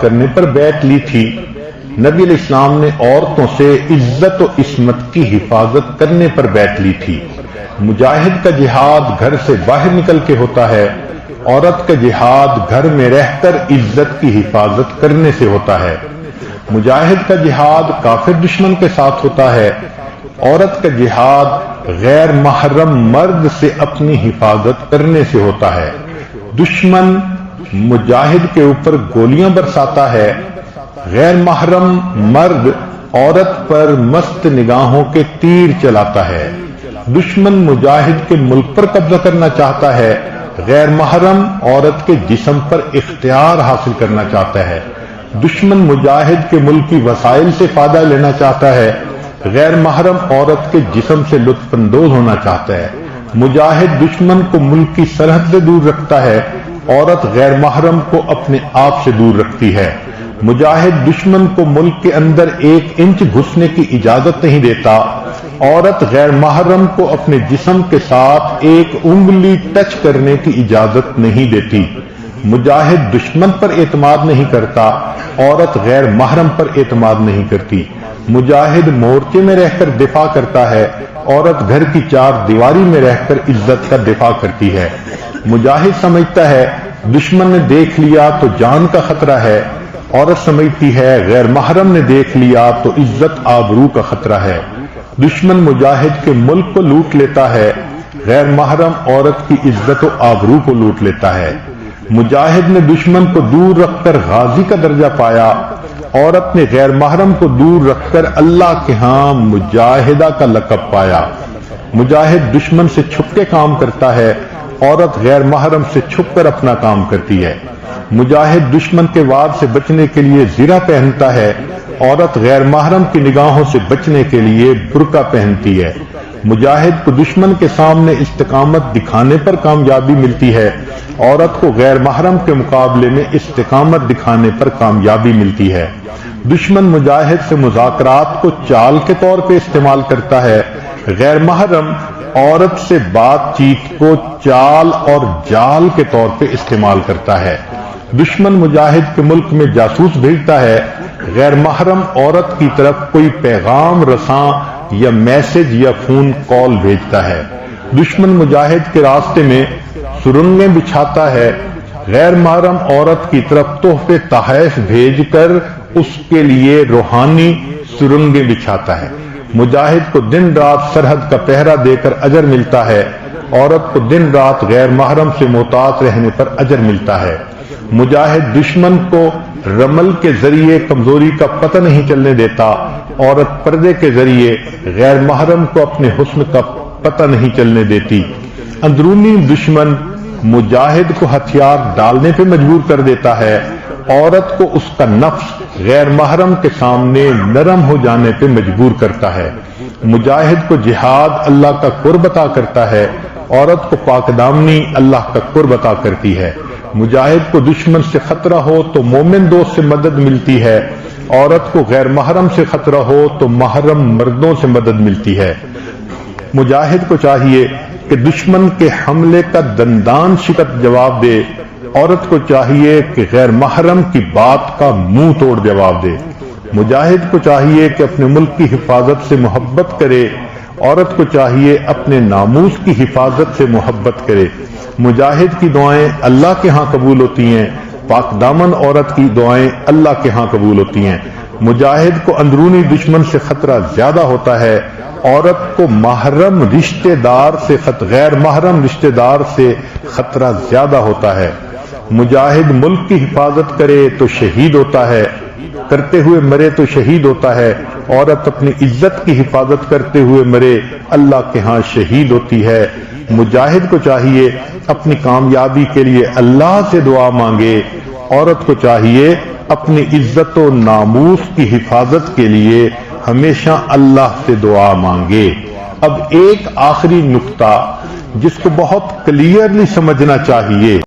کرنے پر بیعت لی تھی۔ نبی علیہ السلام نے عورتوں سے عزت و عصمت کی حفاظت کرنے پر بیعت لی تھی۔ مجاہد کا جہاد گھر سے باہر نکل کے ہوتا ہے، عورت کا جہاد گھر میں رہ کر عزت کی حفاظت کرنے سے ہوتا ہے۔ مجاہد کا جہاد کافر دشمن کے ساتھ ہوتا ہے، عورت کا جہاد غیر محرم مرد سے اپنی حفاظت کرنے سے ہوتا ہے۔ دشمن مجاہد کے اوپر گولیاں برساتا ہے، غیر محرم مرد عورت پر مست نگاہوں کے تیر چلاتا ہے۔ دشمن مجاہد کے ملک پر قبضہ کرنا چاہتا ہے، غیر محرم عورت کے جسم پر اختیار حاصل کرنا چاہتا ہے۔ دشمن مجاہد کے ملکی وسائل سے فائدہ لینا چاہتا ہے، غیر محرم عورت کے جسم سے لطف اندوز ہونا چاہتا ہے۔ مجاہد دشمن کو ملک کی سرحد سے دور رکھتا ہے، عورت غیر محرم کو اپنے آپ سے دور رکھتی ہے۔ مجاہد دشمن کو ملک کے اندر 1 انچ گھسنے کی اجازت نہیں دیتا، عورت غیر محرم کو اپنے جسم کے ساتھ 1 انگلی ٹچ کرنے کی اجازت نہیں دیتی۔ مجاہد دشمن پر اعتماد نہیں کرتا، عورت غیر محرم پر اعتماد نہیں کرتی۔ مجاہد مورچے میں رہ کر دفاع کرتا ہے، عورت گھر کی 4 دیواری میں رہ کر عزت کا دفاع کرتی ہے۔ مجاہد سمجھتا ہے دشمن نے دیکھ لیا تو جان کا خطرہ ہے، عورت سمجھتی ہے غیر محرم نے دیکھ لیا تو عزت آبرو کا خطرہ ہے۔ دشمن مجاہد کے ملک کو لوٹ لیتا ہے، غیر محرم عورت کی عزت و آبرو کو لوٹ لیتا ہے۔ مجاہد نے دشمن کو دور رکھ کر غازی کا درجہ پایا، عورت نے غیر محرم کو دور رکھ کر اللہ کے ہاں مجاہدہ کا لقب پایا۔ مجاہد دشمن سے چھپ کے کام کرتا ہے، عورت غیر محرم سے چھپ کر اپنا کام کرتی ہے۔ مجاہد دشمن کے وار سے بچنے کے لیے زرہ پہنتا ہے، عورت غیر محرم کی نگاہوں سے بچنے کے لیے برقع پہنتی ہے۔ مجاہد کو دشمن کے سامنے استقامت دکھانے پر کامیابی ملتی ہے، عورت کو غیر محرم کے مقابلے میں استقامت دکھانے پر کامیابی ملتی ہے۔ دشمن مجاہد سے مذاکرات کو چال کے طور پہ استعمال کرتا ہے، غیر محرم عورت سے بات چیت کو چال اور جال کے طور پہ استعمال کرتا ہے۔ دشمن مجاہد کے ملک میں جاسوس بھیجتا ہے، غیر محرم عورت کی طرف کوئی پیغام رساں یا میسج یا فون کال بھیجتا ہے۔ دشمن مجاہد کے راستے میں سرنگیں بچھاتا ہے، غیر محرم عورت کی طرف تحفے تحائف بھیج کر اس کے لیے روحانی سرنگیں بچھاتا ہے۔ مجاہد کو دن رات سرحد کا پہرا دے کر اجر ملتا ہے، عورت کو دن رات غیر محرم سے محتاط رہنے پر اجر ملتا ہے۔ مجاہد دشمن کو رمل کے ذریعے کمزوری کا پتہ نہیں چلنے دیتا، عورت پردے کے ذریعے غیر محرم کو اپنے حسن کا پتہ نہیں چلنے دیتی۔ اندرونی دشمن مجاہد کو ہتھیار ڈالنے پہ مجبور کر دیتا ہے، عورت کو اس کا نفس غیر محرم کے سامنے نرم ہو جانے پہ مجبور کرتا ہے۔ مجاہد کو جہاد اللہ کا قرب عطا کرتا ہے، عورت کو پاک دامنی اللہ کا قرب عطا کرتی ہے۔ مجاہد کو دشمن سے خطرہ ہو تو مومن دوست سے مدد ملتی ہے، عورت کو غیر محرم سے خطرہ ہو تو محرم مردوں سے مدد ملتی ہے۔ مجاہد کو چاہیے کہ دشمن کے حملے کا دندان شکست جواب دے، عورت کو چاہیے کہ غیر محرم کی بات کا منہ توڑ جواب دے۔ مجاہد کو چاہیے کہ اپنے ملک کی حفاظت سے محبت کرے، عورت کو چاہیے اپنے ناموس کی حفاظت سے محبت کرے۔ مجاہد کی دعائیں اللہ کے ہاں قبول ہوتی ہیں، پاک دامن عورت کی دعائیں اللہ کے ہاں قبول ہوتی ہیں۔ مجاہد کو اندرونی دشمن سے خطرہ زیادہ ہوتا ہے، عورت کو محرم رشتہ دار سے غیر محرم رشتہ دار سے خطرہ زیادہ ہوتا ہے۔ مجاہد ملک کی حفاظت کرے تو شہید ہوتا ہے، کرتے ہوئے مرے تو شہید ہوتا ہے، عورت اپنی عزت کی حفاظت کرتے ہوئے مرے اللہ کے ہاں شہید ہوتی ہے۔ مجاہد کو چاہیے اپنی کامیابی کے لیے اللہ سے دعا مانگے، عورت کو چاہیے اپنی عزت و ناموس کی حفاظت کے لیے ہمیشہ اللہ سے دعا مانگے۔ اب ایک آخری نقطہ جس کو بہت کلیئرلی سمجھنا چاہیے۔